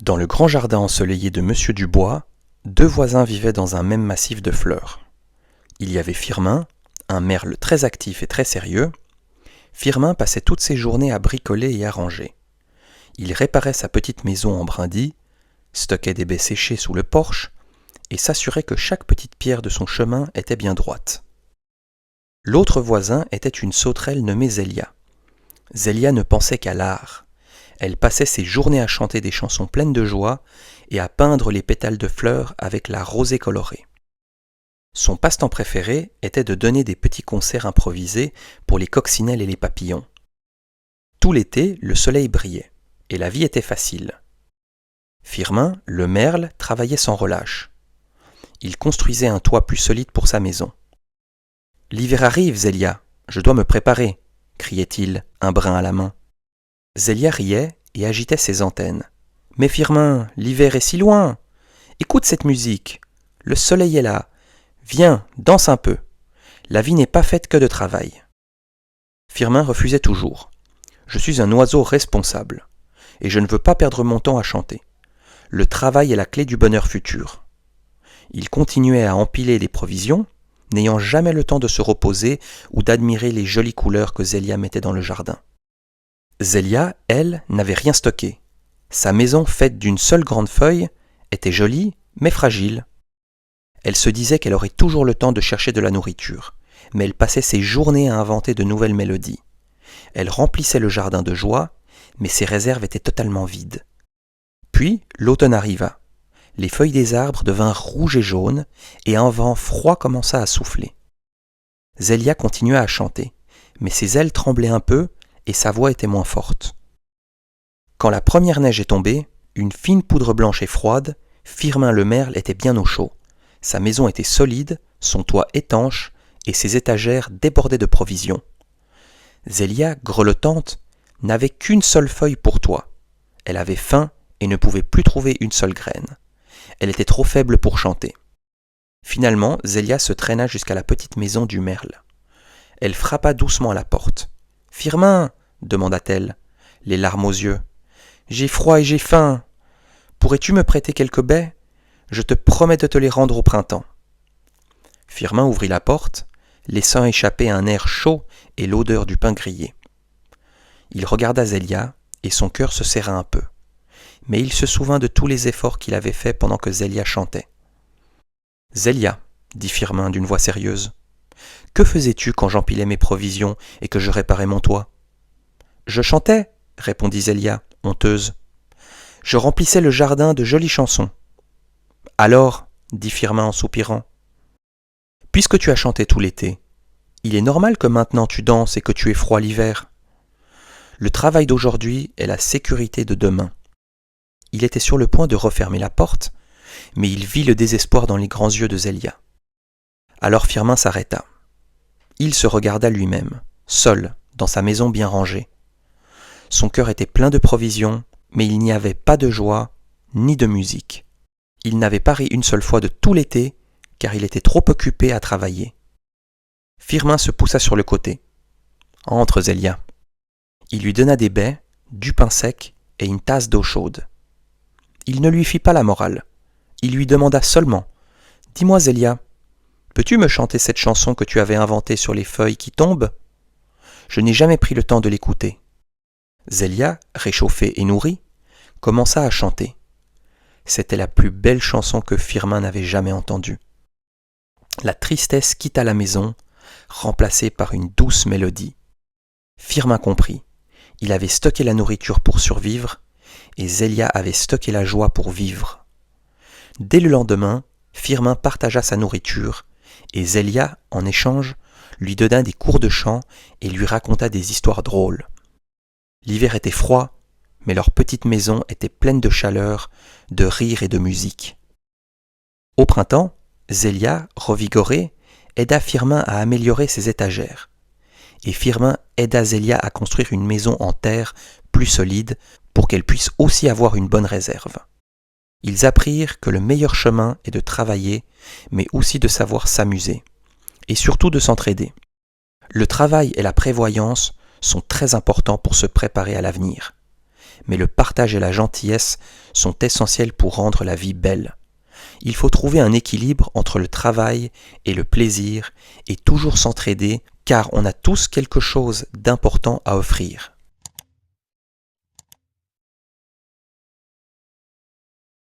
Dans le grand jardin ensoleillé de Monsieur Dubois, deux voisins vivaient dans un même massif de fleurs. Il y avait Firmin, un merle très actif et très sérieux. Firmin passait toutes ses journées à bricoler et à ranger. Il réparait sa petite maison en brindilles, stockait des baies séchées sous le porche et s'assurait que chaque petite pierre de son chemin était bien droite. L'autre voisin était une sauterelle nommée Zélia. Zélia ne pensait qu'à l'art. Elle passait ses journées à chanter des chansons pleines de joie et à peindre les pétales de fleurs avec la rosée colorée. Son passe-temps préféré était de donner des petits concerts improvisés pour les coccinelles et les papillons. Tout l'été, le soleil brillait et la vie était facile. Firmin, le merle, travaillait sans relâche. Il construisait un toit plus solide pour sa maison. « L'hiver arrive, Zélia, je dois me préparer !» criait-il, un brin à la main. Zélia riait et agitait ses antennes. « Mais Firmin, l'hiver est si loin! Écoute cette musique! Le soleil est là! Viens, danse un peu! La vie n'est pas faite que de travail. » Firmin refusait toujours. « Je suis un oiseau responsable, et je ne veux pas perdre mon temps à chanter. Le travail est la clé du bonheur futur. » Il continuait à empiler des provisions, n'ayant jamais le temps de se reposer ou d'admirer les jolies couleurs que Zélia mettait dans le jardin. Zélia, elle, n'avait rien stocké. Sa maison, faite d'une seule grande feuille, était jolie, mais fragile. Elle se disait qu'elle aurait toujours le temps de chercher de la nourriture, mais elle passait ses journées à inventer de nouvelles mélodies. Elle remplissait le jardin de joie, mais ses réserves étaient totalement vides. Puis, l'automne arriva. Les feuilles des arbres devinrent rouges et jaunes, et un vent froid commença à souffler. Zélia continua à chanter, mais ses ailes tremblaient un peu, et sa voix était moins forte. Quand la première neige est tombée, une fine poudre blanche et froide, Firmin le merle était bien au chaud. Sa maison était solide, son toit étanche, et ses étagères débordaient de provisions. Zélia, grelottante, n'avait qu'une seule feuille pour toi. Elle avait faim et ne pouvait plus trouver une seule graine. Elle était trop faible pour chanter. Finalement, Zélia se traîna jusqu'à la petite maison du merle. Elle frappa doucement à la porte. « Firmin !» demanda-t-elle, les larmes aux yeux. « J'ai froid et j'ai faim. Pourrais-tu me prêter quelques baies ? Je te promets de te les rendre au printemps. » Firmin ouvrit la porte, laissant échapper un air chaud et l'odeur du pain grillé. Il regarda Zélia et son cœur se serra un peu. Mais il se souvint de tous les efforts qu'il avait faits pendant que Zélia chantait. « Zélia, dit Firmin d'une voix sérieuse, que faisais-tu quand j'empilais mes provisions et que je réparais mon toit ? » « Je chantais, répondit Zélia, honteuse. Je remplissais le jardin de jolies chansons. »« Alors, dit Firmin en soupirant, puisque tu as chanté tout l'été, il est normal que maintenant tu danses et que tu aies froid l'hiver. Le travail d'aujourd'hui est la sécurité de demain. » Il était sur le point de refermer la porte, mais il vit le désespoir dans les grands yeux de Zélia. Alors Firmin s'arrêta. Il se regarda lui-même, seul, dans sa maison bien rangée. Son cœur était plein de provisions, mais il n'y avait pas de joie, ni de musique. Il n'avait pas ri une seule fois de tout l'été, car il était trop occupé à travailler. Firmin se poussa sur le côté. « Entre, Zélia. » Il lui donna des baies, du pain sec et une tasse d'eau chaude. Il ne lui fit pas la morale. Il lui demanda seulement « Dis-moi, Zélia, peux-tu me chanter cette chanson que tu avais inventée sur les feuilles qui tombent ? Je n'ai jamais pris le temps de l'écouter. » Zélia, réchauffée et nourrie, commença à chanter. C'était la plus belle chanson que Firmin n'avait jamais entendue. La tristesse quitta la maison, remplacée par une douce mélodie. Firmin comprit. Il avait stocké la nourriture pour survivre, et Zélia avait stocké la joie pour vivre. Dès le lendemain, Firmin partagea sa nourriture, et Zélia, en échange, lui donna des cours de chant et lui raconta des histoires drôles. L'hiver était froid, mais leur petite maison était pleine de chaleur, de rire et de musique. Au printemps, Zélia, revigorée, aida Firmin à améliorer ses étagères. Et Firmin aida Zélia à construire une maison en terre plus solide pour qu'elle puisse aussi avoir une bonne réserve. Ils apprirent que le meilleur chemin est de travailler, mais aussi de savoir s'amuser, et surtout de s'entraider. Le travail et la prévoyance sont très importants pour se préparer à l'avenir. mais le partage et la gentillesse sont essentiels pour rendre la vie belle. Il faut trouver un équilibre entre le travail et le plaisir et toujours s'entraider car on a tous quelque chose d'important à offrir.